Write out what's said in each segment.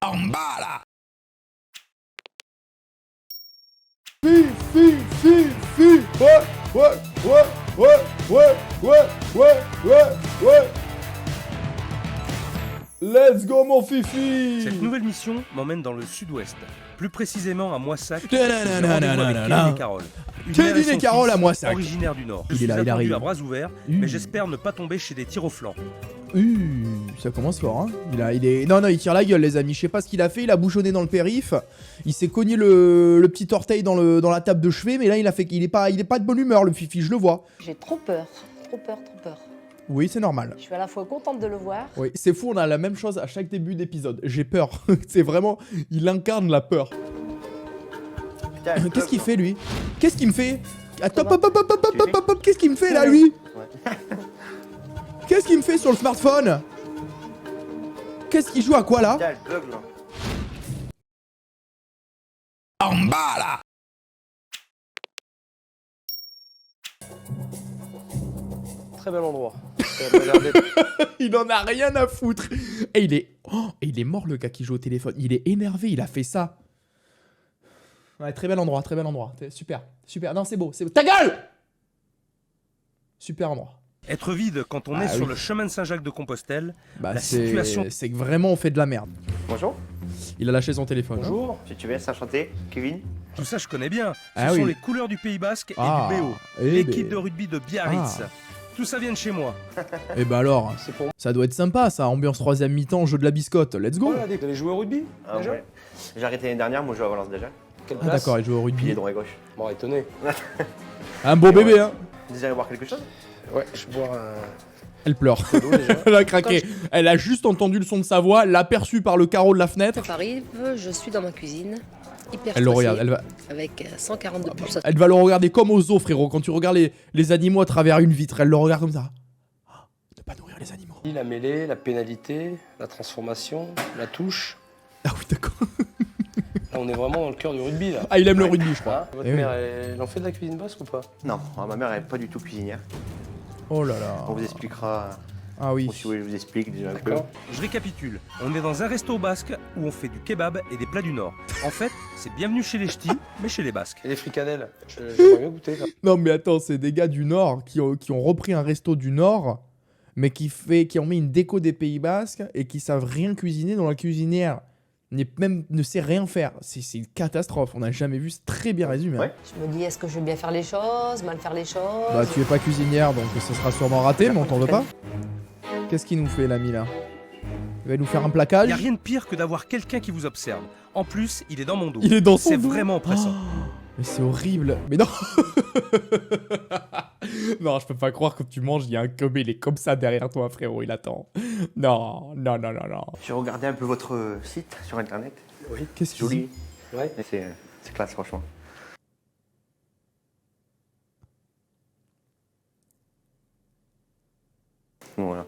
En bas là. Ouais. Let's go mon Fifi. Cette nouvelle mission m'emmène dans le sud-ouest, plus précisément à Moissac. Kevin et Carole. Kevin et Carole à Moissac. Originaire du Nord. Je Il est suis là, il attendu arrive. à bras ouverts, mais j'espère ne pas tomber chez des tirs au flanc. Ça commence fort, hein. Non, il tire la gueule, les amis. Je sais pas ce qu'il a fait. Il a bouchonné dans le périph. Il s'est cogné le petit orteil dans la table de chevet. Mais là, il est pas de bonne humeur, le Fifi. Je le vois. J'ai trop peur. Oui, c'est normal. Je suis à la fois contente de le voir. Oui, c'est fou. On a la même chose à chaque début d'épisode. J'ai peur. C'est vraiment. Il incarne la peur. Qu'est-ce qu'il fait, lui? Qu'est-ce qu'il me fait? Attends, hop. Qu'est-ce qu'il me fait, là, lui? Qu'est-ce qu'il me fait sur le smartphone? Qu'est-ce qu'il joue à quoi là? En bas là. Très bel endroit. Il en a rien à foutre. Et il est mort le gars qui joue au téléphone. Il est énervé, il a fait ça. Ouais, très bel endroit. Super. Non, c'est beau. Ta gueule! Super endroit. Être vide quand on est sur le chemin de Saint-Jacques-de-Compostelle, Bah, la situation... c'est que vraiment on fait de la merde. Bonjour, Il a lâché son téléphone. Bonjour. si tu veux, enchanté, Kevin. Tout ça, je connais bien. Ce Ah sont oui. les couleurs du Pays Basque Ah, et du BO. eh L'équipe ben. de rugby de Biarritz. Ah. Tout ça vient de chez moi. Et bah alors, C'est pour moi. ça doit être sympa ça. Ambiance troisième mi-temps, jeu de la biscotte. Let's go. Voilà, vous allez jouer au rugby déjà Ouais. J'ai arrêté l'année dernière, moi je joue à Valence déjà. Quelle Ah place d'accord, il joue au Pilier rugby. droit et gauche. Bon, étonné. Un beau bébé, hein. Vous désirez boire quelque chose? Ouais, je vais boire un Elle pleure. peu d'eau déjà. Elle a craqué. Elle a juste entendu le son de sa voix, l'a perçu par le carreau de la fenêtre. J'arrive, je suis dans ma cuisine, hyper Elle le stressée, regarde. avec 142 pulsations. Elle va le regarder comme aux zoo, frérot. Quand tu regardes les animaux à travers une vitre, elle le regarde comme ça. Ah, ne pas nourrir les animaux. La mêlée, la pénalité, la transformation, la touche. Ah oui, d'accord. Là, on est vraiment dans le cœur du rugby là. Ah, il aime le rugby, je crois. Hein Votre Eh oui. mère, elle en fait de la cuisine basque ou pas? Non, ma mère elle est pas du tout cuisinière. Oh là là. On vous expliquera, Ah oui. ou si vous voulez je vous explique déjà un peu. D'accord. Je récapitule. On est dans un resto basque où on fait du kebab et des plats du Nord. En fait, c'est bienvenue chez les ch'tis, mais chez les Basques. Et les fricadelles j'aimerais bien goûter là. Non mais attends, c'est des gars du Nord qui ont repris un resto du Nord, mais qui ont mis une déco des Pays Basques et qui savent rien cuisiner dans la cuisinière. Ne sait rien faire. C'est une catastrophe. On n'a jamais vu. C'est très bien résumé. Ouais. Hein. Je me dis, est-ce que je vais bien faire les choses, mal faire les choses? Bah tu es pas cuisinière, donc ça sera sûrement raté, mais on t'en veut pas. Qu'est-ce qu'il nous fait l'ami là? Il va nous faire un Il plaquage. n'y a rien de pire que d'avoir quelqu'un qui vous observe. En plus, il est dans mon dos. Il est dans son C'est dos. vraiment oppressant. Oh, mais c'est horrible. Mais non. Non, je peux pas croire que tu manges, il y a un Kobe, il est comme ça derrière toi, frérot, il attend. Non. J'ai regardé un peu votre site sur internet. Oui. Qu'est-ce qu'il Joli. dit? Ouais. Et c'est classe franchement. Voilà.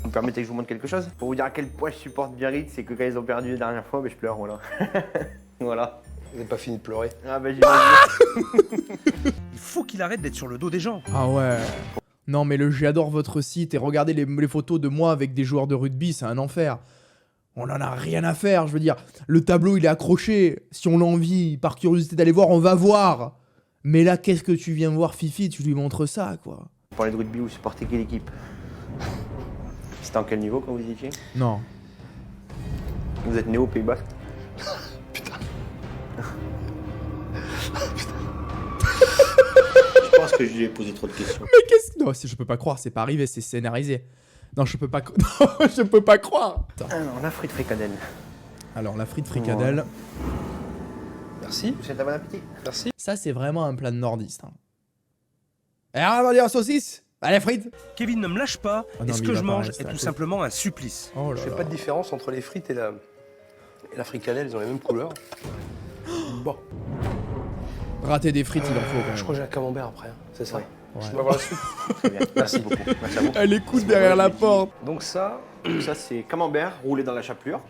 Vous me permettez que je vous montre quelque chose? Pour vous dire à quel point je supporte Biarritz, c'est que quand ils ont perdu la dernière fois, je pleure, voilà. Voilà. Vous n'avez pas fini de pleurer. Ah bah j'imagine. Il faut qu'il arrête d'être sur le dos des gens. Ah ouais. Non mais j'adore votre site et regardez les photos de moi avec des joueurs de rugby, c'est un enfer. On en a rien à faire, je veux dire. Le tableau il est accroché. Si on a envie, par curiosité d'aller voir, on va voir. Mais là, qu'est-ce que tu viens voir Fifi? Tu lui montres ça, quoi. Pour parler de rugby, vous supportez quelle équipe? C'était en quel niveau quand vous y étiez? Non. Vous êtes né au Pays Basque? Je pense que je lui ai posé trop de questions. Mais qu'est-ce que... Non, je peux pas croire, c'est pas arrivé, c'est scénarisé. Non, je peux pas... Non, je peux pas croire. Alors, la frite fricadelle. Alors, la frite fricadelle, Merci. Vous souhaitez un bon appétit? Merci. ça, c'est vraiment un plat de nordiste. Hein. Et on va dire la saucisse. Allez, frites. Kevin ne me lâche pas, Ah non, et ce mais que il je va pas mange rester est à tout côté. simplement un supplice. Oh Je là fais là. pas de différence entre les frites et la fricadelle, ils ont les mêmes couleurs. Bon, Rater des frites, il en faut quand je même. crois que j'ai un camembert après, hein, c'est ça. Ouais. Je vais avoir la suite. Très bien. Merci beaucoup. Merci à vous. Elle écoute derrière la porte. Donc ça, Donc ça, c'est camembert roulé dans la chapelure.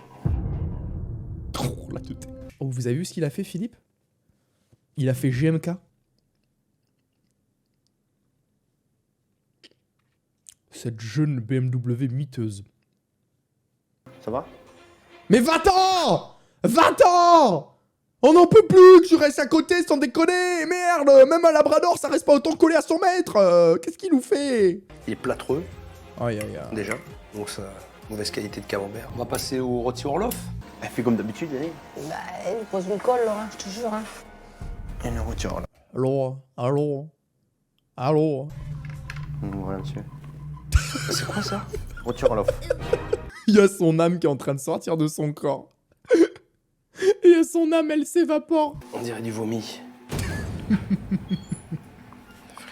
Oh, la tête. Oh, vous avez vu ce qu'il a fait, Philippe? Il a fait GMK. Cette jeune BMW miteuse. Ça va? Mais va-t'en! Va-t'en! On n'en peut plus que tu restes à côté sans déconner! Merde! Même un labrador, ça reste pas autant collé à son maître! Qu'est-ce qu'il nous fait? Il est plâtreux, Aïe aïe aïe. déjà. Donc ça, mauvaise qualité de camembert. On va passer au rôti Orloff. Elle fait comme d'habitude, Yannick. Bah, elle me pose une colle, là, je te jure. Hein. Et le retour là. Allô? Allô? Allô? Voilà, monsieur. C'est quoi ça? Retour l'off. Il y a son âme qui est en train de sortir de son corps. Et son âme, elle s'évapore. On dirait du vomi.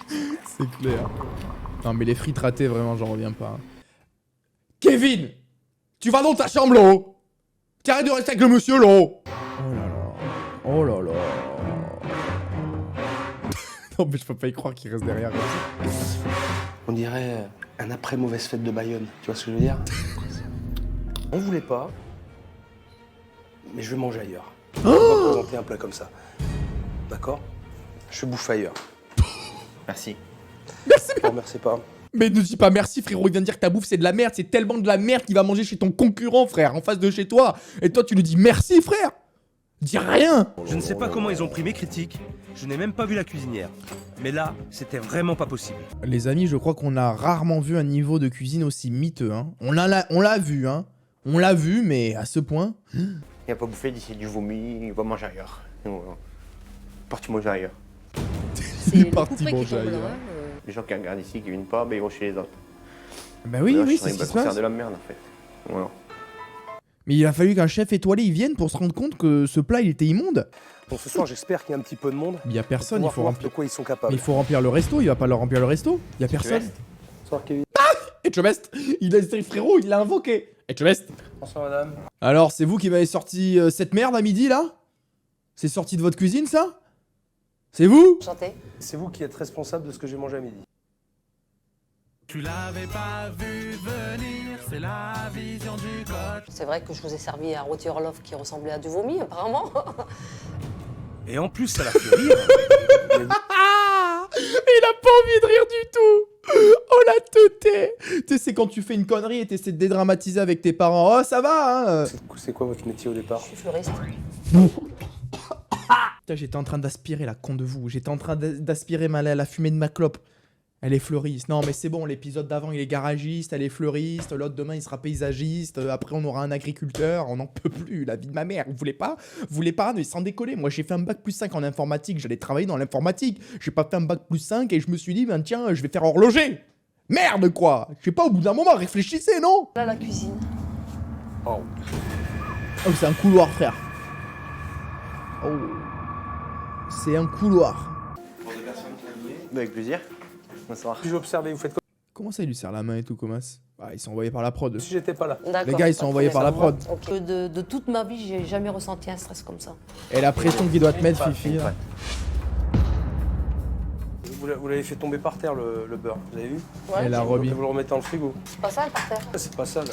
C'est clair. Non mais les frites ratées, vraiment, j'en reviens pas. Kevin! Tu vas dans ta chambre, là-haut! T'arrêtes de rester avec le monsieur, là-haut! Oh là là. Oh là là. Non mais je peux pas y croire qu'il reste derrière. On dirait un après mauvaise fête de Bayonne. Tu vois ce que je veux dire? On voulait pas, mais je vais manger ailleurs. On va présenter un plat comme ça. D'accord? Je bouffe ailleurs. Merci. Non, merci pas. Mais ne dis pas merci, frérot, il vient de dire que ta bouffe c'est de la merde, c'est tellement de la merde qu'il va manger chez ton concurrent, frère, en face de chez toi. Et toi, tu lui dis merci, frère! Dis rien! Je ne sais pas comment ils ont pris mes critiques, je n'ai même pas vu la cuisinière. Mais là, c'était vraiment pas possible. Les amis, je crois qu'on a rarement vu un niveau de cuisine aussi miteux, hein. On l'a vu, hein. On l'a vu, mais à ce point... Il a pas bouffé d'ici du vomi, il va manger ailleurs. Et voilà. Parti manger ailleurs. C'est le parti couperet qui manger tombe, là. ailleurs. Hein. Les gens qui regardent ici, qui viennent pas, ben ils vont chez les autres. Bah oui, Là, oui, je c'est serais ce qui un se concert passe. de la merde en fait. Voilà. Mais il a fallu qu'un chef étoilé il vienne pour se rendre compte que ce plat il était immonde. Donc ce soir, j'espère qu'il y a un petit peu de monde. Il y a personne, il Pour faut voir remplir. de quoi ils sont Mais capables. il faut remplir le resto, il va pas leur remplir le resto. Il y a personne. Bonsoir Kevin. Et Chebest, il a frérot, il l'a invoqué. Et Chebest. Bonsoir madame. Alors, c'est vous qui m'avez sorti cette merde à midi là? C'est sorti de votre cuisine ça? C'est vous? Chanter. C'est vous qui êtes responsable de ce que j'ai mangé à midi. Tu l'avais pas vu venir, c'est la vision du coach. C'est vrai que je vous ai servi un rôti Orloff qui ressemblait à du vomi, apparemment. Et en plus, ça l'a fait rire. Ah! Il a pas envie de rire du tout! Oh la teuté! Tu sais, c'est quand tu fais une connerie et t'essaies de dédramatiser avec tes parents. Oh, ça va, hein? C'est quoi votre métier au départ? Je suis fleuriste. Putain, j'étais en train d'aspirer la con de vous. J'étais en train d'aspirer la fumée de ma clope. Elle est fleuriste. Non, mais c'est bon, l'épisode d'avant, il est garagiste, elle est fleuriste. L'autre, demain, il sera paysagiste. Après, on aura un agriculteur. On n'en peut plus, la vie de ma mère. Vous voulez pas? Vous voulez pas? Mais sans décoller. Moi, j'ai fait un bac plus 5 en informatique. J'allais travailler dans l'informatique. J'ai pas fait un bac plus 5 et je me suis dit, ben tiens, je vais faire horloger. Merde, quoi! Je sais pas, au bout d'un moment, réfléchissez, non? Là, la cuisine. Oh. Oh, c'est un couloir, frère. Oh. C'est un couloir. Avec plaisir. Bonsoir. Puis j'ai observé, vous faites quoi? Comment ça, il lui serre la main et tout, Comas? Ah, ils sont envoyés par la prod. Si j'étais pas là. D'accord. Les gars, ils sont pas de envoyés par la problème. prod. Ok. De toute ma vie, j'ai jamais ressenti un stress comme ça. Et la pression qu'il doit te mettre, Fifi. là. Vous l'avez fait tomber par terre le beurre, vous avez vu? Ouais, Et la c'est- Roby. Vous le remettez dans le frigo. C'est pas ça, par terre. C'est pas ça là.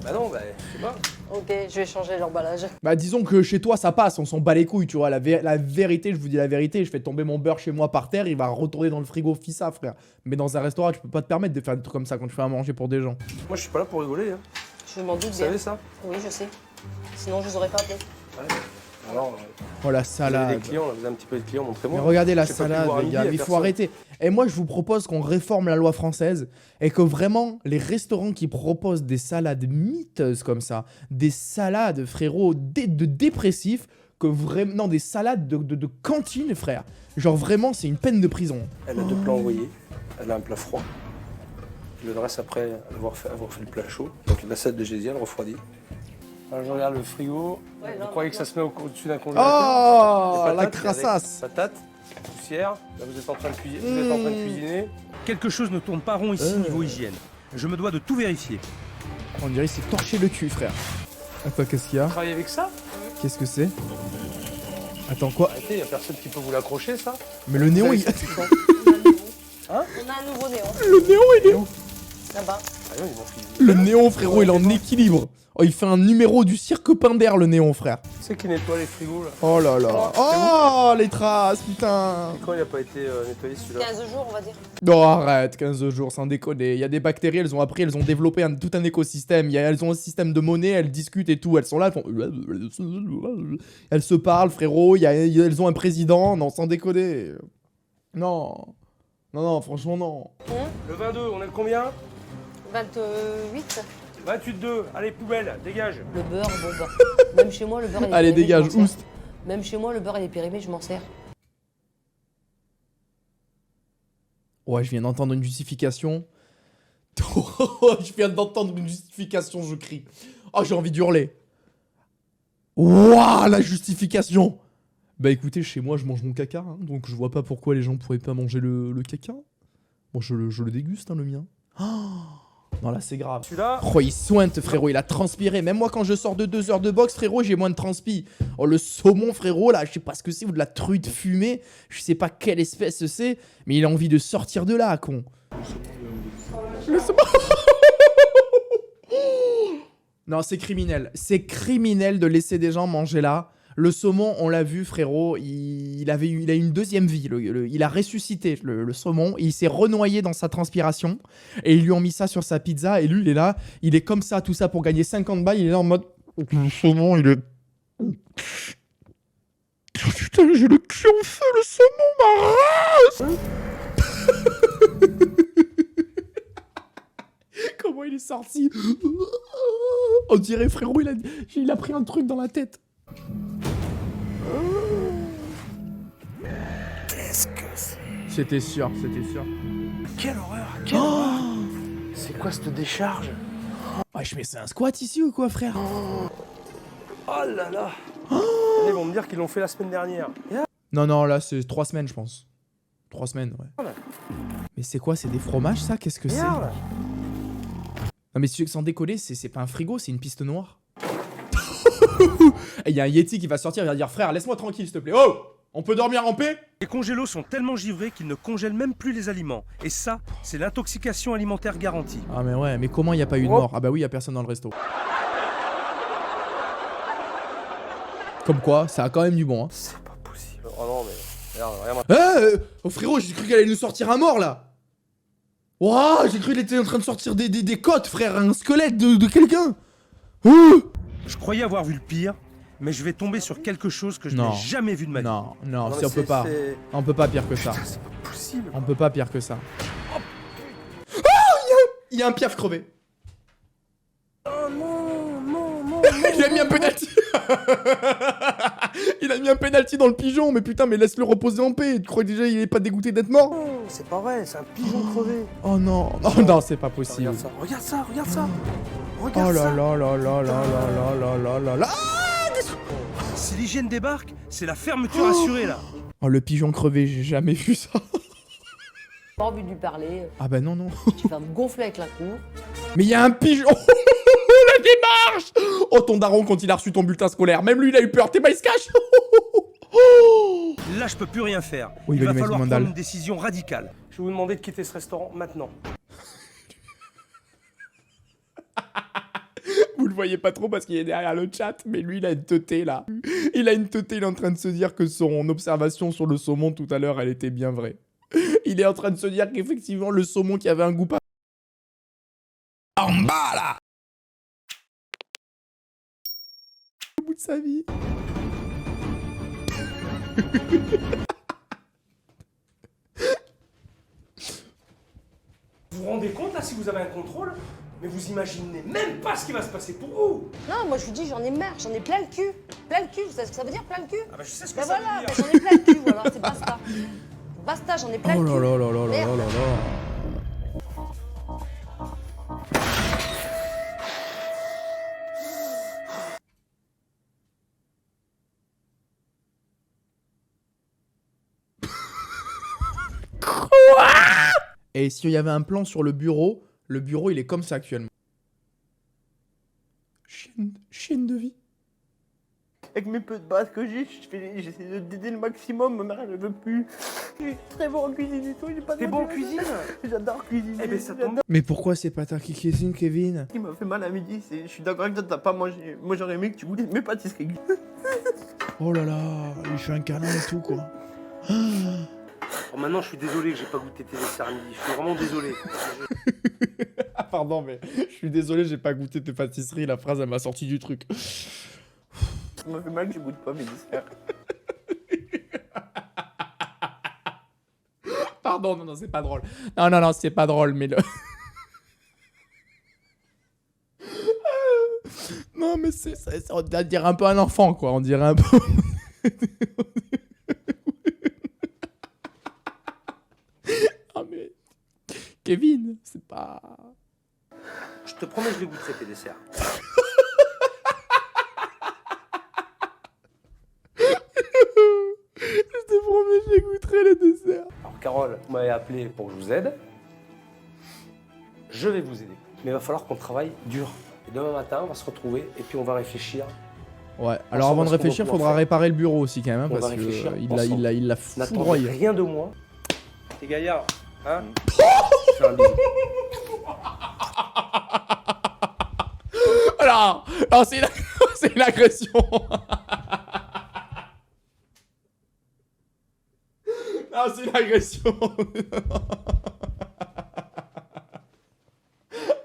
Bah non, bah je sais pas. Ok, je vais changer l'emballage. Bah, disons que chez toi, ça passe, on s'en bat les couilles, tu vois. La vérité, je vous dis la vérité, je fais tomber mon beurre chez moi par terre, il va retourner dans le frigo fissa, frère. Mais dans un restaurant, tu peux pas te permettre de faire des trucs comme ça quand tu fais à manger pour des gens. Moi je suis pas là pour rigoler. Hein. Je m'en doute Vous bien. savez ça? Oui, je sais. Sinon, je vous aurais pas appelé. Alors, Oh, la vous avez salade. des clients, là, vous avez un petit peu de clients, Mais montrez-moi. regardez la J'ai pas pu salade, boire à les midi, gars, y a il faut personne. arrêter. Et moi, je vous propose qu'on réforme la loi française et que vraiment, les restaurants qui proposent des salades miteuses comme ça, des salades, frérot, de dépressifs, que vraiment, non, des salades de cantine, frère. Genre vraiment, c'est une peine de prison. Elle a deux plats envoyés. Elle a un plat froid. Je le dresse après avoir fait le plat chaud. Donc la salade de Gésia, elle refroidit. Alors je regarde le frigo. Ouais, Vous non, croyez mais que ça se met au-dessus d'un congélateur? Oh, Des la patates, crassasse. avec Patates, poussière. Là vous êtes en train de cuisiner. Vous êtes en train de cuisiner. Quelque chose ne tourne pas rond ici niveau hygiène. Je me dois de tout vérifier. On dirait qu'il s'est torché le cul, frère. Attends, qu'est-ce qu'il y a? Travaillez avec ça? Qu'est-ce que c'est? Attends, quoi? Arrêtez, y a personne qui peut vous l'accrocher ça? Mais le néon, Vous il... savez ça depuis quand? On a un nouveau néon. Le néon, il est où? Là-bas. Ah, rien, il m'en fout. Le néon, frérot, il est en équilibre. Oh, il fait un numéro du cirque Pinder, le néon, frère. Tu sais qui nettoie les frigos là? Oh là là. Oh, les traces, putain. Quand il a pas été nettoyé celui-là? 15 jours, on va dire. Non, arrête, 15 jours, sans déconner. Il y a des bactéries, elles ont appris, elles ont développé tout un écosystème. Elles ont un système de monnaie, elles discutent et tout. Elles sont là, elles font... Elles se parlent, frérot. Elles ont un président. Non, sans déconner. Non. Non, non, franchement, non. Le 22, on est le combien? 28. 28-2, allez poubelle, dégage. Le beurre, bon bah. Même chez moi, le beurre il est Allez, périmé, dégage, je m'en oust. sers. Même chez moi, le beurre il est périmé, je m'en sers. Ouais, je viens d'entendre une justification. Je viens d'entendre une justification, je crie. Oh, j'ai envie d'hurler. Waouh, la justification. Bah écoutez, chez moi, je mange mon caca, hein, donc je vois pas pourquoi les gens pourraient pas manger le caca. Bon, je le déguste, hein, le mien. Oh, non, là, c'est grave. Celui-là, Oh, il sointe, frérot, il a transpiré. Même moi, quand je sors de 2 heures de boxe, frérot, j'ai moins de transpi. Oh, le saumon, frérot, là, je sais pas ce que c'est, ou de la truite fumée. Je sais pas quelle espèce c'est, mais il a envie de sortir de là, con. Le saumon. Non, c'est criminel. C'est criminel de laisser des gens manger là. Le saumon, on l'a vu, frérot, il a eu une deuxième vie. Il a ressuscité, le saumon. Il s'est renoyé dans sa transpiration. Et ils lui ont mis ça sur sa pizza. Et lui, il est là. Il est comme ça, tout ça, pour gagner 50 balles. Il est là en mode... Le saumon, il est... Putain, j'ai le cul en feu, le saumon, ma race. Comment il est sorti? On dirait, frérot, il a pris un truc dans la tête. qu'est-ce que c'est? C'était sûr, c'était sûr. Quelle horreur, quelle horreur. C'est quoi cette décharge? Ouais, je mets c'est un squat ici ou quoi, frère? Oh là là. Ils vont me dire qu'ils l'ont fait la semaine dernière. Non, non, là, c'est 3 semaines, je pense. 3 semaines, ouais. Voilà. Mais c'est quoi? C'est des fromages, ça? Qu'est-ce que c'est? Regarde. Non, mais sans décoller, c'est pas un frigo, c'est une piste noire. Et il y a un Yeti qui va sortir, il va dire, frère, laisse-moi tranquille, s'il te plaît. Oh! On peut dormir en paix? Les congélos sont tellement givrés qu'ils ne congèlent même plus les aliments. Et ça, c'est l'intoxication alimentaire garantie. Ah, mais ouais, mais comment il n'y a pas eu de mort? Ah, bah oui, il y a personne dans le resto. Comme quoi, ça a quand même du bon, hein. C'est pas possible. Oh non, mais regarde. Oh frérot, j'ai cru qu'elle allait nous sortir un mort là. Ouah, j'ai cru qu'il était en train de sortir des côtes, frère, un squelette de quelqu'un. Je croyais avoir vu le pire, mais je vais tomber sur quelque chose que je Non. n'ai jamais vu de ma vie. Non, non, Non, si mais on peut pas. c'est- On peut pas pire que ça. Putain, c'est pas possible. On peut pas pire que ça. Oh, il y a un piaf crevé. Oh non, non, non. Il a mis un penalty. Il a mis un penalty dans le pigeon, mais putain, mais laisse-le reposer en paix. Tu crois déjà il est pas dégoûté d'être mort? Non, c'est pas vrai, c'est un pigeon crevé. Oh non, oh non, c'est pas possible. Regarde ça, regarde ça, regarde ça. Oh Regarde là ça. là là là là là là là là là. Si l'hygiène débarque, c'est la fermeture assurée là. Oh, le pigeon crevé, j'ai jamais vu ça. Pas envie de lui parler. Ah bah non, non. Tu vas me gonfler avec la cour. Mais il y a un pigeon. La démarche. Oh, ton daron, quand il a reçu ton bulletin scolaire, même lui, il a eu peur. T'es pas, il se cache. Là, je peux plus rien faire. Oui, il va lui mettre falloir une prendre mandale. une décision radicale. Je vais vous demander de quitter ce restaurant maintenant. Vous le voyez pas trop parce qu'il est derrière le chat, mais lui, il a une teuté, là. Il a une teuté, il est en train de se dire que son observation sur le saumon tout à l'heure, elle était bien vraie. Il est en train de se dire qu'effectivement, le saumon qui avait un goût pas... En bas, là. Au bout de sa vie. Vous vous rendez compte là si vous avez un contrôle? Mais vous imaginez même pas ce qui va se passer pour vous. Non, moi je lui dis j'en ai marre, j'en ai plein le cul. Plein le cul, vous savez ce que ça veut dire, plein le cul? Ah bah je sais ce que Ben ça voilà, veut ben dire. j'en ai plein le cul, voilà, c'est basta. Basta, j'en ai plein Oh le là cul. là là là là Merde. là là. Et s'il y avait un plan sur le bureau il est comme ça actuellement. Chienne de vie. Avec mes peu de base que j'essaie de d'aider le maximum, ma mère elle ne veut plus. Je suis très bon en cuisine et tout, j'ai pas de T'es bon en cuisine? J'adore cuisiner. Eh ben ça tombe. Mais pourquoi c'est pas toi qui cuisine, Kevin? Ce qui m'a fait mal à midi, c'est je suis d'accord avec toi, t'as pas mangé. Moi j'aurais aimé que tu goûtes mes pâtisseries. Oh là là, il fait un câlin et tout, quoi. Oh, maintenant, je suis désolé que j'ai pas goûté tes desserts à midi. Je suis vraiment désolé. Ah, pardon, mais je suis désolé, j'ai pas goûté tes pâtisseries. La phrase, elle m'a sorti du truc. Ça m'a fait mal que je goûte pas mes desserts. Pardon, non, c'est pas drôle. Non, c'est pas drôle, mais le... Non, mais on dirait un peu un enfant, quoi. On dirait un peu... Ah, mais... Kevin, c'est pas... Je te promets, je les goûterai tes desserts. Je te promets, j'écouterai les desserts. Alors, Carole, vous m'avez appelé pour que je vous aide. Je vais vous aider. Mais il va falloir qu'on travaille dur. Et demain matin, on va se retrouver et puis on va réfléchir. Ouais, alors avant de réfléchir, il faudra réparer le bureau aussi quand même, hein, On va parce réfléchir qu'il ensemble. l'a N'attendez foudroyé. rien de moi. T'es gaillard, hein? Fais un bisou. Alors, non, c'est une agression. Non, c'est une agression.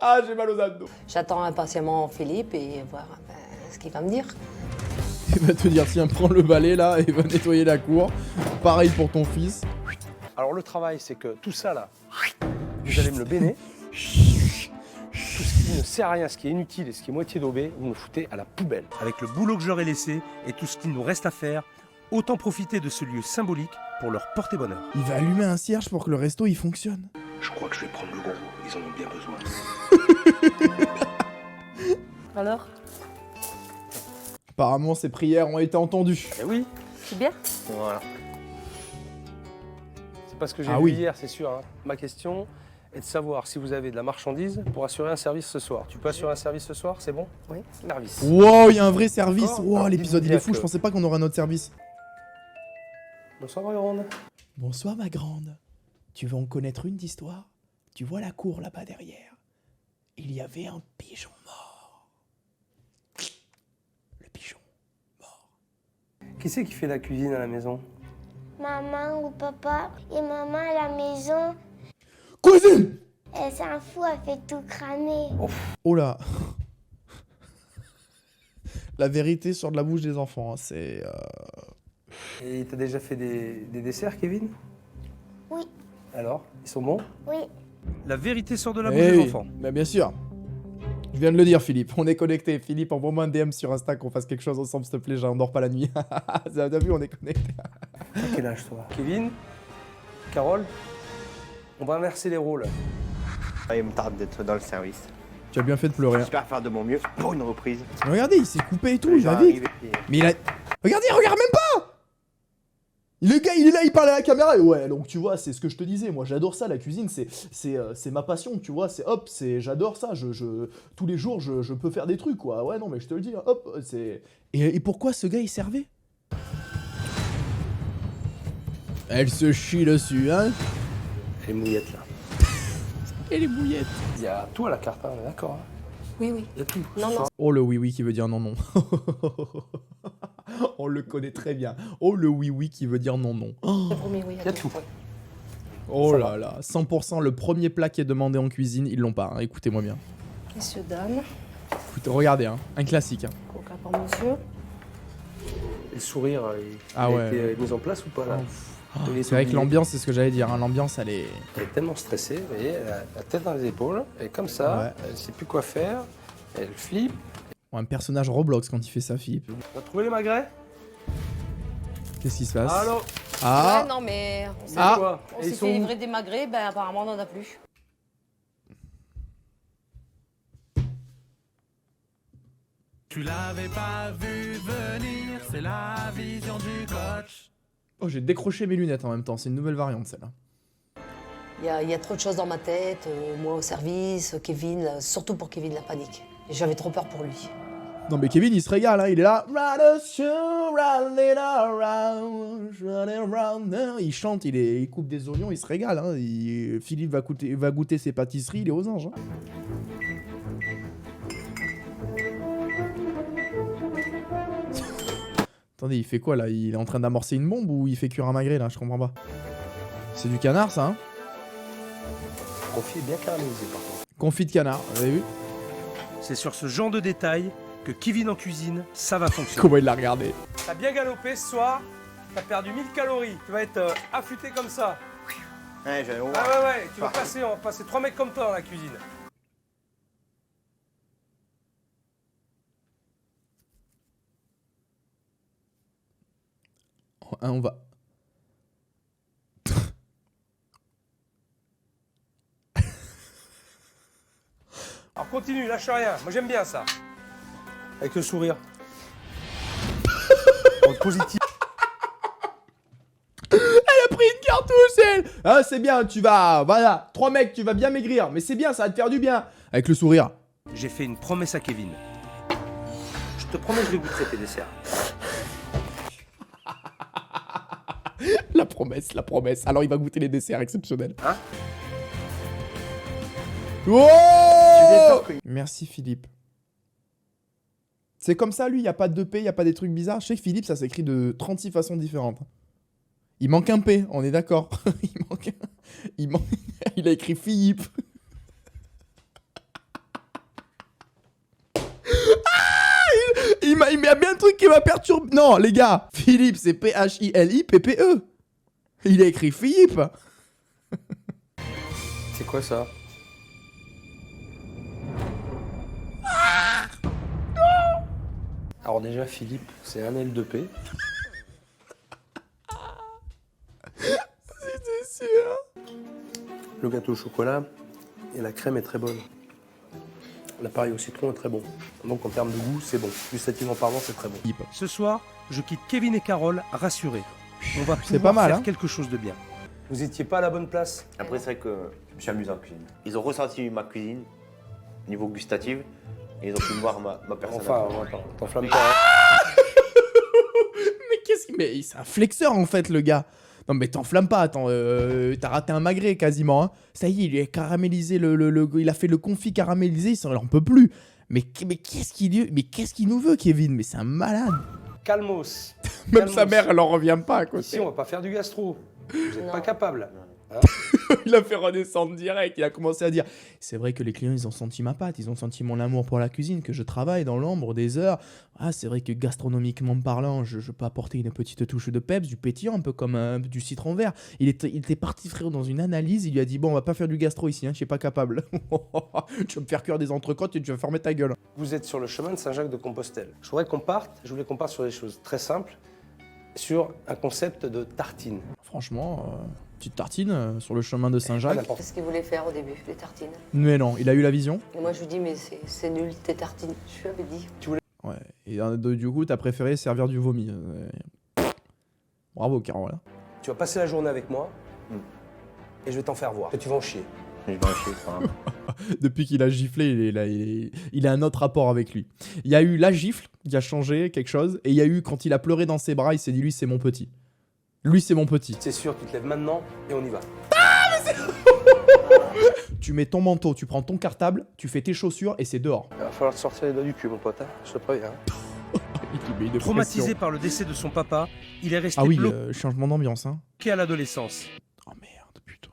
Ah, j'ai mal aux abdos. J'attends impatiemment Philippe et voir ce qu'il va me dire. Il va te dire, tiens, prends le balai là et va nettoyer la cour. Pareil pour ton fils. Alors le travail, c'est que tout ça là, vous allez me le béner. Tout ce qui ne sert à rien, ce qui est inutile et ce qui est moitié daubé, vous me le foutez à la poubelle. Avec le boulot que j'aurais laissé et tout ce qu'il nous reste à faire, autant profiter de ce lieu symbolique pour leur porter bonheur. Il va allumer un cierge pour que le resto il fonctionne. Je crois que je vais prendre le gros, ils en ont bien besoin. Alors, Apparemment, ses prières ont été entendues. Eh oui, c'est bien? voilà. C'est pas ce que j'ai Ah vu oui. hier, c'est sûr. Hein. Ma question est de savoir si vous avez de la marchandise pour assurer un service ce soir. Tu peux assurer un service ce soir, c'est bon? Oui. Service. Wow, il y a un vrai service. D'accord. Wow, Alors, l'épisode il dites-vous est fou. bien Je que- pensais pas qu'on aurait un autre service. Bonsoir, ma grande. Bonsoir ma grande. Tu veux en connaître une d'histoire? Tu vois la cour là-bas derrière? Il y avait un pigeon mort. Le pigeon mort. Qui c'est qui fait la cuisine à la maison? Maman ou papa et maman à la maison, Cousine! elle s'en fout, elle fait tout cramer. Oh là. La vérité sort de la bouche des enfants. Hein. C'est... Et t'as déjà fait des desserts, Kevin? Oui, Alors, ils sont bons? oui. La vérité sort de la bouche Eh des oui, enfants. mais bien sûr. Je viens de le dire, Philippe. On est connecté. Philippe, envoie-moi un DM sur Insta qu'on fasse quelque chose ensemble, s'il te plaît. J'endors pas la nuit. T'as vu, on est connecté. T'as quel âge, toi? Kevin? Carole? On va inverser les rôles. Ah, il me tarde d'être dans le service. Tu as bien fait de pleurer. hein. J'espère faire de mon mieux pour une reprise. Mais regardez, il s'est coupé et tout. Il Je va vais vite. arriver, Mais il a... Regardez, il regarde même pas. Le gars, il est là, il parle à la caméra. Et ouais, donc tu vois, c'est ce que je te disais. Moi, j'adore ça, la cuisine. C'est ma passion, tu vois. C'est hop, j'adore ça. Tous les jours, je peux faire des trucs, quoi. Ouais, non, mais je te le dis. Hop, c'est... Et pourquoi ce gars, il servait? Elle se chie dessus, hein. Les mouillettes, là. Et les bouillettes. Il y a tout à la carte, hein, on est d'accord? Hein. Oui, oui. Il y a tout. Non, non. Oh, le oui-oui qui veut dire non-non. On le connaît très bien. Oh, le oui-oui qui veut dire non-non. Le premier, oui. Il y a tout. Oh Ça là là, 100% le premier plat qui est demandé en cuisine, ils l'ont pas. Hein. Écoutez-moi bien. Messieurs, dames. Écoutez, regardez, hein. Un classique. Hein. Coca pour monsieur. Et le sourire, Ah il ouais. a été mis en place ou pas, là? Il est C'est vrai que oublié. l'ambiance, c'est ce que j'allais dire. Hein. L'ambiance, elle est... Elle est tellement stressée, vous voyez, elle a la tête dans les épaules, et comme ça, Ouais. elle sait plus quoi faire, elle flippe. Oh, un personnage Roblox quand il fait ça, Philippe. On a trouvé les magrets? Qu'est-ce qui se passe? Allô? Ah Ouais, non, mais on s'est Ah. Quoi? on Et ils s'est sont fait où? livrer des magrets, ben apparemment on n'en a plus. Tu l'avais pas vu venir, c'est la vision du coach. Oh, j'ai décroché mes lunettes en même temps. C'est une nouvelle variante, celle-là. Il y a trop de choses dans ma tête, moi au service, Kevin, surtout pour Kevin, la panique. Et j'avais trop peur pour lui. Non mais Kevin il se régale, hein. Il est là. Il chante, il coupe des oignons, il se régale. Hein. Philippe va goûter ses pâtisseries, il est aux anges. Hein. Attendez, il fait quoi là? Il est en train d'amorcer une bombe ou il fait cuire un magret là? Je comprends pas. C'est du canard ça, hein? Confit est bien caramélisé par contre. Confit de canard, vous avez vu? C'est sur ce genre de détails que Kevin en cuisine, ça va fonctionner. Comment il l'a regardé? T'as bien galopé ce soir, t'as perdu 1000 calories, tu vas être affûté comme ça. Ouais, j'allais voir. Ah ouais, tu vas passer, on va passer 3 mecs comme toi dans la cuisine. On va... Alors continue, lâche rien, moi j'aime bien ça. Avec le sourire. En positif. Elle a pris une cartouche, elle. Ah, c'est bien, tu vas... Voilà, 3 mecs, tu vas bien maigrir. Mais c'est bien, ça va te faire du bien. Avec le sourire. J'ai fait une promesse à Kevin. Je te promets, je vais goûter tes desserts. La promesse, la promesse. Alors il va goûter les desserts exceptionnels. Hein? Oh! Merci Philippe. C'est comme ça, lui, il n'y a pas de P, il n'y a pas des trucs bizarres. Je sais que Philippe, ça s'écrit de 36 façons différentes. Il manque un P, on est d'accord. Il a écrit Philippe. Il met bien un truc qui m'a perturbé. Non, les gars, Philippe, c'est P-H-I-L-I-P-P-E. Il a écrit Philippe. C'est quoi ça? Alors déjà, Philippe, c'est un L2P. C'était sûr. Le gâteau au chocolat et la crème est très bonne. L'appareil au citron est très bon. Donc en termes de goût, c'est bon. Gustativement parlant, c'est très bon. Ce soir, je quitte Kevin et Carole rassurés. On va C'est pouvoir pas mal, faire hein. quelque chose de bien. Vous étiez pas à la bonne place. Après, c'est vrai que je me suis amusé en cuisine. Ils ont ressenti ma cuisine, niveau gustatif, et ils ont pu voir ma personne. Enfin, t'enflamme pas. Hein. Mais qu'est-ce qu'il... Mais c'est un flexeur en fait le gars. Non mais t'enflamme pas, attends, t'as raté un magret quasiment. Hein. Ça y est, il a caramélisé il a fait le confit caramélisé, il en peut plus. Mais qu'est-ce qu'il nous veut Kevin? Mais c'est un malade. Calmos. Même sa mère elle en revient pas à côté. Ici, on va pas faire du gastro. Vous n'êtes Non. pas capable. Il a fait redescendre direct, il a commencé à dire c'est vrai que les clients ils ont senti ma patte, ils ont senti mon amour pour la cuisine, que je travaille dans l'ombre des heures. Ah c'est vrai que gastronomiquement parlant je peux apporter une petite touche de peps, du pétillant, un peu comme du citron vert. Il était parti frérot dans une analyse, il lui a dit bon on va pas faire du gastro ici, hein, je suis pas capable. Tu vas me faire cuire des entrecôtes et tu vas fermer ta gueule. Vous êtes sur le chemin de Saint-Jacques-de-Compostelle. Je voudrais qu'on parte, je voulais qu'on parte sur des choses très simples, sur un concept de tartine. Franchement, petite tartine sur le chemin de Saint-Jacques. C'est ce qu'il voulait faire au début, les tartines. Mais non, il a eu la vision. Et moi je lui dis mais c'est nul tes tartines. Je lui avais dit. Ouais. Et du coup, t'as préféré servir du vomi. Bravo, Carole. Tu vas passer la journée avec moi et je vais t'en faire voir. Et tu vas en chier. Je vais en chier, c'est pas grave. Depuis qu'il a giflé, il a un autre rapport avec lui. Il y a eu la gifle qui a changé quelque chose. Et il y a eu, quand il a pleuré dans ses bras, il s'est dit, lui, c'est mon petit. Lui, c'est mon petit. C'est sûr, tu te lèves maintenant et on y va. Tu mets ton manteau, tu prends ton cartable, tu fais tes chaussures et c'est dehors. Il va falloir te sortir les doigts du cul, mon pote. Hein. Je te préviens. Il met une Traumatisé pression. par le décès de son papa, il est resté Ah oui, bloqué changement d'ambiance. Hein. à l'adolescence. Oh merde, putain.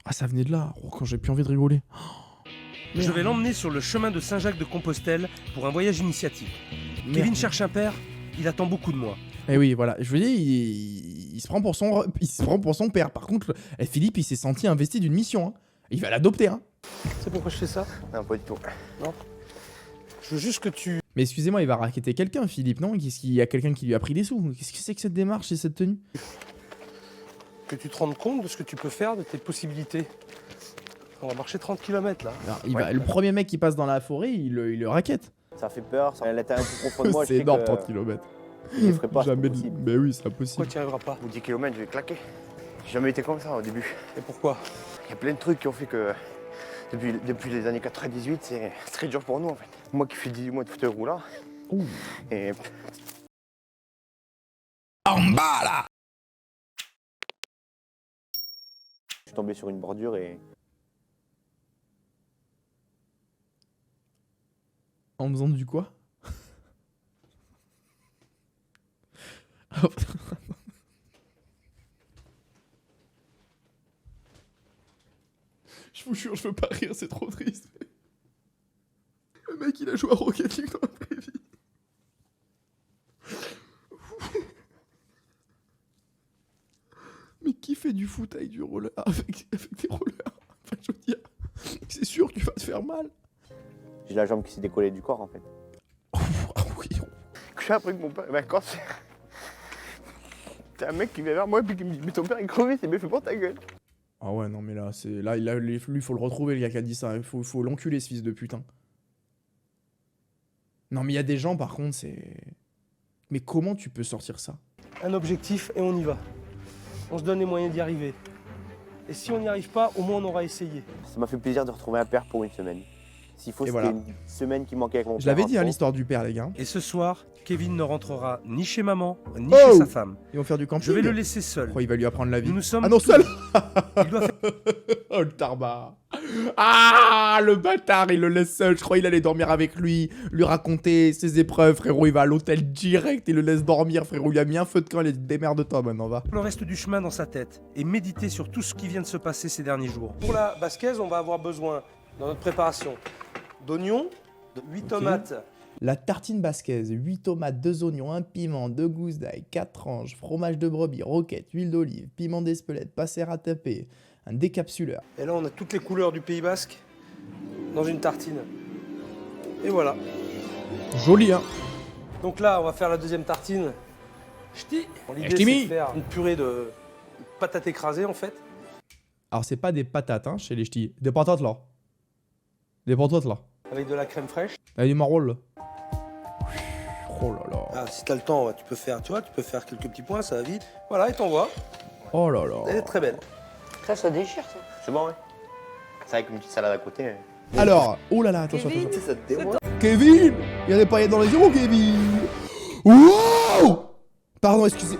Ah, ça venait de là. Oh, quand j'ai plus envie de rigoler. Je vais l'emmener sur le chemin de Saint-Jacques-de-Compostelle pour un voyage initiatique. Kevin cherche un père, il attend beaucoup de moi. Eh oui, voilà. Je veux dire, il se prend pour son père. Par contre, Philippe, il s'est senti investi d'une mission. Hein. Il va l'adopter. Hein. C'est pourquoi je fais ça? Non, pas du tout. Non. Je veux juste que tu... Mais excusez-moi, il va raqueter quelqu'un, Philippe, non? Qu'est-ce qu'il y a quelqu'un qui lui a pris des sous? Qu'est-ce que c'est que cette démarche et cette tenue? Que tu te rendes compte de ce que tu peux faire, de tes possibilités. On va marcher 30 km là. Alors, le premier mec qui passe dans la forêt, il le raquette. Ça fait peur, ça l'était un peu profond de moi. C'est énorme, 30 km. Je le ferai pas, c'est Jamais pas de... possible. Mais oui, c'est Pourquoi impossible. tu n'y arriveras pas? Ou 10 km, je vais claquer. J'ai jamais été comme ça au début. Et pourquoi? Il y a plein de trucs qui ont fait que Depuis les années 98, c'est très dur pour nous en fait. Moi qui fais 18 mois de fauteuil roulant. Et En bas là. je suis tombé sur une bordure et En faisant du quoi? Je vous jure, je veux pas rire, c'est trop triste. Le mec, il a joué à Rocket League dans la vraie vie. Mais qui fait du foot avec du roller, avec des rollers? Enfin, je veux dire, c'est sûr que tu vas te faire mal. j'ai la jambe qui s'est décollée du corps en fait. Ah oui. J'ai appris que mon père avait un cancer. C'est un mec qui vient vers moi et puis qui me dit mais ton père est crevé, c'est bien fait pour ta gueule. Ah ouais, non, mais là, c'est là, lui, faut le retrouver, le gars qui a dit ça. Il faut l'enculer, ce fils de putain. Non, mais il y a des gens, par contre, c'est... Mais comment tu peux sortir ça? Un objectif et on y va. On se donne les moyens d'y arriver. Et si on n'y arrive pas, au moins on aura essayé. Ça m'a fait plaisir de retrouver un père pour une semaine. S'il faut, Et c'était voilà. une semaine qui manquait avec mon père. Je l'avais en dit, hein, trop. l'histoire du père, les gars. Et ce soir, Kevin ne rentrera ni chez maman, ni Oh chez sa femme. Ils vont faire du camping. Je vais le laisser seul. Oh, il va lui apprendre la vie. Nous sommes Ah non, tous- seul. Il doit faire Oh, le tarba. Ah, le bâtard, il le laisse seul. Je crois qu'il allait dormir avec lui, lui raconter ses épreuves, frérot. Il va à l'hôtel direct, il le laisse dormir, frérot. Il a mis un feu de camp, il a dit démerde-toi maintenant, va. le reste du chemin dans sa tête et méditer sur tout ce qui vient de se passer ces derniers jours. Pour la basquaise, on va avoir besoin, dans notre préparation, d'oignons, de 8 tomates, La tartine basquaise, 8 tomates, 2 oignons, 1 piment, 2 gousses d'ail, 4 anges, fromage de brebis, roquette, huile d'olive, piment d'Espelette, passer à taper, un décapsuleur. et là on a toutes les couleurs du Pays Basque dans une tartine. Et voilà. Joli, hein. Donc là, on va faire la deuxième tartine. Ch'ti. L'idée, Ch'ti. c'est de faire une purée de patates écrasées, en fait. Alors, c'est pas des patates, hein, chez les ch'tis. Des patates, là. Des patates, là. Avec de la crème fraîche. Avec du marron, là. Oh là là. Ah, si t'as le temps, ouais, tu peux faire quelques petits points, ça va vite. Voilà, et t'envoies. Oh là là. Elle est très belle. Ça déchire, ça. C'est bon, ouais. C'est avec une petite salade à côté. Hein. Alors, oh là là, attention, Kevin. attention. Ça te dévoile. Kevin, il y a des paillettes dans les yeux, Kevin. Wow. Pardon, excusez.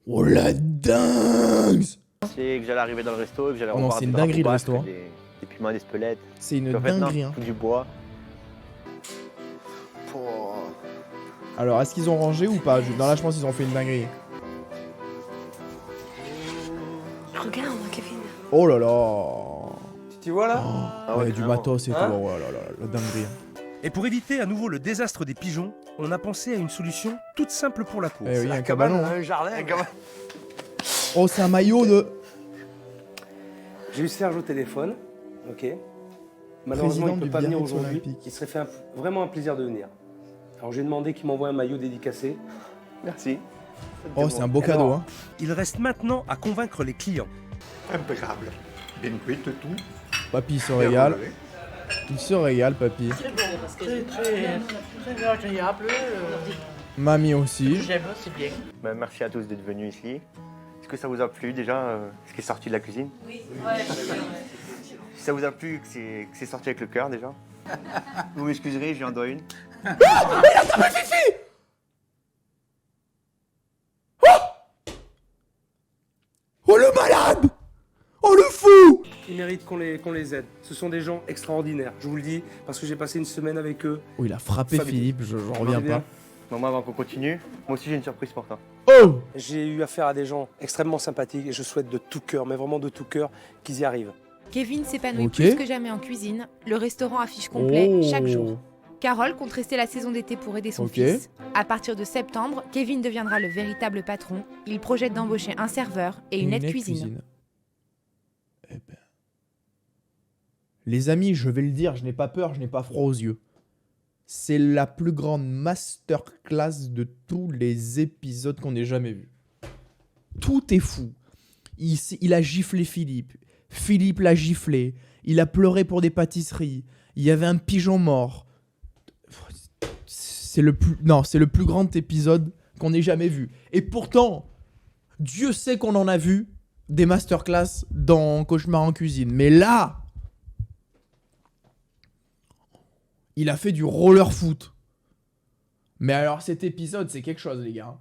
Oh la dingue. C'est que j'allais arriver dans le resto et que j'allais Oh non, revoir c'est des une drapeaux dinguerie, le basques, resto, hein. Des piments d'Espelette. C'est une Puis en fait, non, dinguerie, hein. tout du bois. Pour... Alors, est-ce qu'ils ont rangé ou pas? Non, là, je pense qu'ils ont fait une dinguerie. Regarde, Kevin. Oh là là. Tu vois là Ah Ouais, ouais, du carrément. matos et tout. Hein Oh là là, la dinguerie. Et pour éviter à nouveau le désastre des pigeons, on a pensé à une solution toute simple pour la course. Eh oui, un cabanon. Hein. un jardin. Oh, c'est un maillot de... J'ai eu Serge au téléphone, ok. Malheureusement, Président il ne peut du pas venir Biarritz aujourd'hui. Olympique. Il serait fait vraiment un plaisir de venir. Alors j'ai demandé qu'il m'envoie un maillot dédicacé. Merci. Oh, c'est un beau Alors, cadeau, hein. Il reste maintenant à convaincre les clients. Impeccable. Bien cuite, tout. Papy se Bien régale. relevé. Il se régale, papy. Très agréable. Mamie aussi. J'aime, c'est bien. Ben, merci à tous d'être venus ici. Est-ce que ça vous a plu déjà, ce qui est sorti de la cuisine? Oui. Si ça vous a plu, que c'est sorti avec le cœur déjà. Vous m'excuserez, j'en dois une. Oh, le malade. Oh, le fou. Ils méritent qu'on les aide. Ce sont des gens extraordinaires, je vous le dis, parce que j'ai passé une semaine avec eux. Oh, il a frappé Fabien. Philippe, j'en reviens Fabien. pas. Bon, moi, avant qu'on continue, moi aussi j'ai une surprise pour toi. Oh. J'ai eu affaire à des gens extrêmement sympathiques et je souhaite de tout cœur, mais vraiment de tout cœur, qu'ils y arrivent. Kevin s'épanouit Ok. plus que jamais en cuisine. Le restaurant affiche complet Oh. chaque jour. Carole compte rester la saison d'été pour aider son Ok. fils. À partir de septembre, Kevin deviendra le véritable patron. Il projette d'embaucher un serveur et une aide cuisine. Eh ben. Les amis, je vais le dire, je n'ai pas peur, je n'ai pas froid aux yeux. C'est la plus grande masterclass de tous les épisodes qu'on ait jamais vus. Tout est fou. Il a giflé Philippe. Philippe l'a giflé. Il a pleuré pour des pâtisseries. Il y avait un pigeon mort. c'est le plus grand épisode qu'on ait jamais vu. Et pourtant, Dieu sait qu'on en a vu des masterclass dans Cauchemar en cuisine. Mais là, il a fait du roller foot. Mais alors cet épisode, c'est quelque chose, les gars.